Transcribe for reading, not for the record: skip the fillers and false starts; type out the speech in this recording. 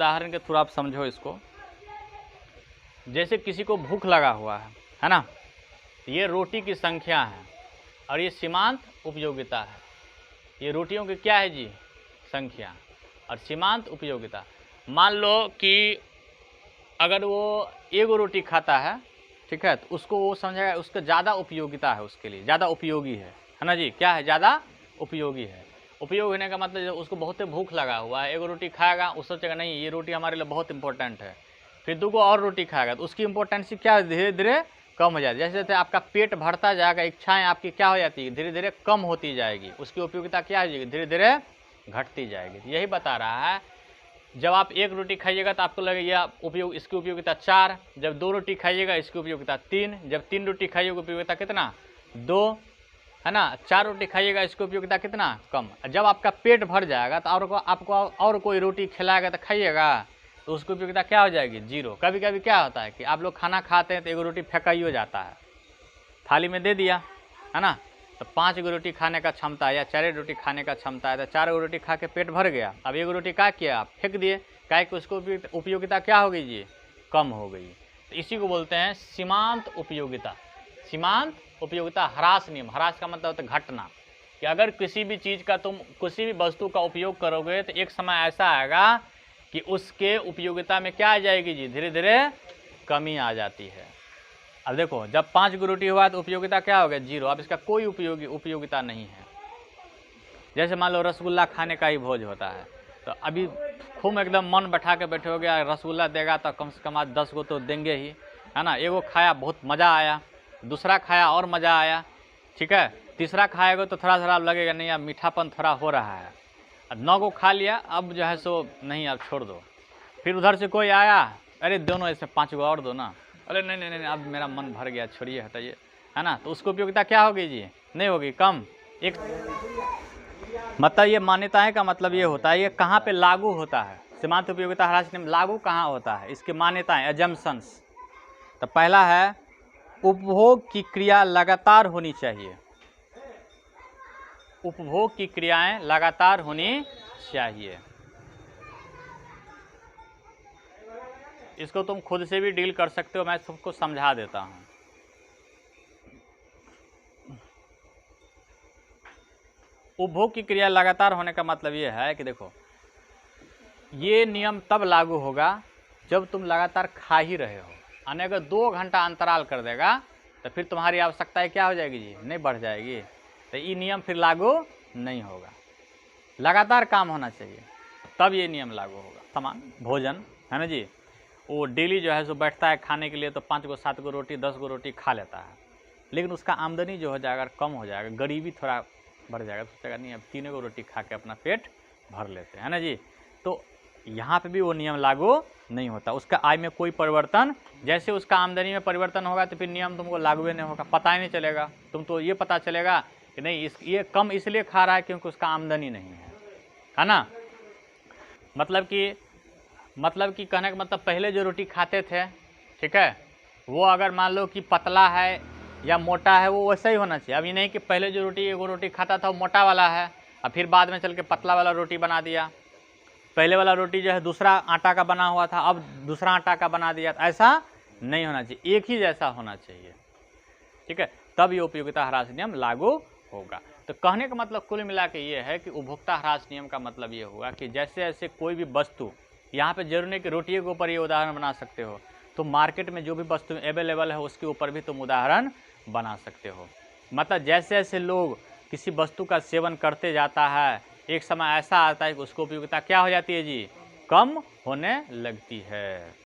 उदाहरण के थ्रू आप समझो इसको। जैसे किसी को भूख लगा हुआ है ना, ये रोटी की संख्या है और ये सीमांत उपयोगिता है। ये रोटियों की क्या है जी, संख्या, और सीमांत उपयोगिता। मान लो कि अगर वो एक रोटी खाता है, ठीक है, तो उसको वो समझेगा उसका ज़्यादा उपयोगिता है, उसके लिए ज़्यादा उपयोगी है ना जी। क्या है, ज़्यादा उपयोगी है। उपयोग होने का मतलब उसको बहुत भूख लगा हुआ है, एक रोटी खाएगा, उस सोचेगा नहीं ये रोटी हमारे लिए बहुत इंपॉर्टेंट है, फिर 2 और रोटी खाएगा तो उसकी इंपॉर्टेंसी क्या धीरे धीरे कम हो जाती है। जैसे जैसे आपका पेट भरता जाएगा, इच्छाएं आपकी क्या हो जाती है, धीरे धीरे कम होती जाएगी, उसकी उपयोगिता क्या हो जाएगी, धीरे धीरे घटती जाएगी। यही बता रहा है, जब आप एक रोटी खाइएगा तो आपको लगेगा उपयोग, इसकी उपयोगिता 4, जब 2 रोटी खाइएगा इसकी उपयोगिता 3, जब 3 रोटी खाइएगा उपयोगिता कितना, 2, है ना। 4 रोटी खाइएगा इसकी उपयोगिता कितना, कम। जब आपका पेट भर जाएगा तो आपको और कोई रोटी खिलाएगा तो खाइएगा, तो उसकी उपयोगिता क्या हो जाएगी, 0। कभी कभी क्या होता है कि आप लोग खाना खाते हैं तो एक रोटी फेंका ही हो जाता है, थाली में दे दिया, है ना, तो 5 रोटी खाने का क्षमता है या 4 रोटी खाने का क्षमता है, तो 4 रोटी खा के पेट भर गया। अब 1 रोटी क्या किया, आप फेंक दिए, क्या कि उसको उपयोगिता क्या हो गई जी, कम हो गई। तो इसी को बोलते हैं सीमांत उपयोगिता। सीमांत उपयोगिता ह्रास नियम। ह्रास का मतलब होता है घटना, कि अगर किसी भी चीज़ का तुम किसी भी वस्तु का उपयोग करोगे तो एक समय ऐसा आएगा कि उसके उपयोगिता में क्या आ जाएगी जी, धीरे धीरे कमी आ जाती है। अब देखो, जब 5 रोटी हुआ तो उपयोगिता क्या हो गया, 0। अब इसका कोई उपयोगिता नहीं है। जैसे मान लो रसगुल्ला खाने का ही भोज होता है, तो अभी खूब एकदम मन बैठा के बैठे हो गया, रसगुल्ला देगा तो कम से कम आज 10 को तो देंगे ही, है ना। एगो खाया बहुत मज़ा आया, दूसरा खाया और मज़ा आया, ठीक है, तीसरा खाएगा तो थोड़ा थोड़ा लगेगा नहीं अब मीठापन थोड़ा हो रहा है। अब 9 को खा लिया, अब जो है सो नहीं अब छोड़ दो। फिर उधर से कोई आया, अरे दोनों इसमें 5 और दो ना, अरे नहीं नहीं नहीं अब मेरा मन भर गया, छोड़िए हटाइए, है ना। तो उसको उपयोगिता क्या होगी जी, नहीं होगी, कम। एक मतलब ये मान्यताएं का मतलब ये होता है, ये कहाँ पे लागू होता है, सीमांत उपयोगिता ह्रास नियम लागू कहाँ होता है, इसकी मान्यताएं, एजम्पशंस। तो पहला है, उपभोग की क्रिया लगातार होनी चाहिए। उपभोग की क्रियाएं लगातार होनी चाहिए। इसको तुम खुद से भी डील कर सकते हो, मैं सबको समझा देता हूं। उपभोग की क्रिया लगातार होने का मतलब ये है कि देखो, ये नियम तब लागू होगा जब तुम लगातार खा ही रहे हो। यानी अगर 2 घंटा अंतराल कर देगा तो फिर तुम्हारी आवश्यकताएं क्या हो जाएगी जी, नहीं बढ़ जाएगी, तो ये नियम फिर लागू नहीं होगा। लगातार काम होना चाहिए तब ये नियम लागू होगा। समान भोजन है ना जी, वो डेली जो है सो बैठता है खाने के लिए तो 5 7 रोटी 10 रोटी खा लेता है, लेकिन उसका आमदनी जो हो जाएगा कम हो जाएगा, गरीबी थोड़ा बढ़ जाएगा, सोचेगा नहीं अब 3 रोटी खा के अपना पेट भर लेते हैं, है ना जी। तो यहाँ पे भी वो नियम लागू नहीं होता, उसका आय में कोई परिवर्तन, जैसे उसका आमदनी में परिवर्तन होगा तो फिर नियम तुमको लागू ही नहीं होगा, पता ही नहीं चलेगा। तुम तो ये पता चलेगा कि नहीं ये कम इसलिए खा रहा है क्योंकि उसका आमदनी नहीं है ना। मतलब कि कहने का मतलब पहले जो रोटी खाते थे, ठीक है, वो अगर मान लो कि पतला है या मोटा है, वो वैसा ही होना चाहिए। अब ये नहीं कि पहले जो रोटी एगो रोटी खाता था वो मोटा वाला है और फिर बाद में चल के पतला वाला रोटी बना दिया, पहले वाला रोटी जो है दूसरा आटा का बना हुआ था अब दूसरा आटा का बना दिया, ऐसा नहीं होना चाहिए, एक ही जैसा होना चाहिए, ठीक है, तब ये उपयोगिता ह्रास नियम लागू होगा। तो कहने का मतलब कुल मिला के ये है कि उपभोक्ता ह्रास नियम का मतलब ये होगा कि जैसे जैसे कोई भी वस्तु, यहाँ पे जरूर नहीं कि रोटी के ऊपर ये उदाहरण बना सकते हो, तो मार्केट में जो भी वस्तु अवेलेबल है उसके ऊपर भी तुम उदाहरण बना सकते हो। मतलब जैसे जैसे लोग किसी वस्तु का सेवन करते जाता है, एक समय ऐसा आता है कि उसकी उपयोगिता क्या हो जाती है जी, कम होने लगती है।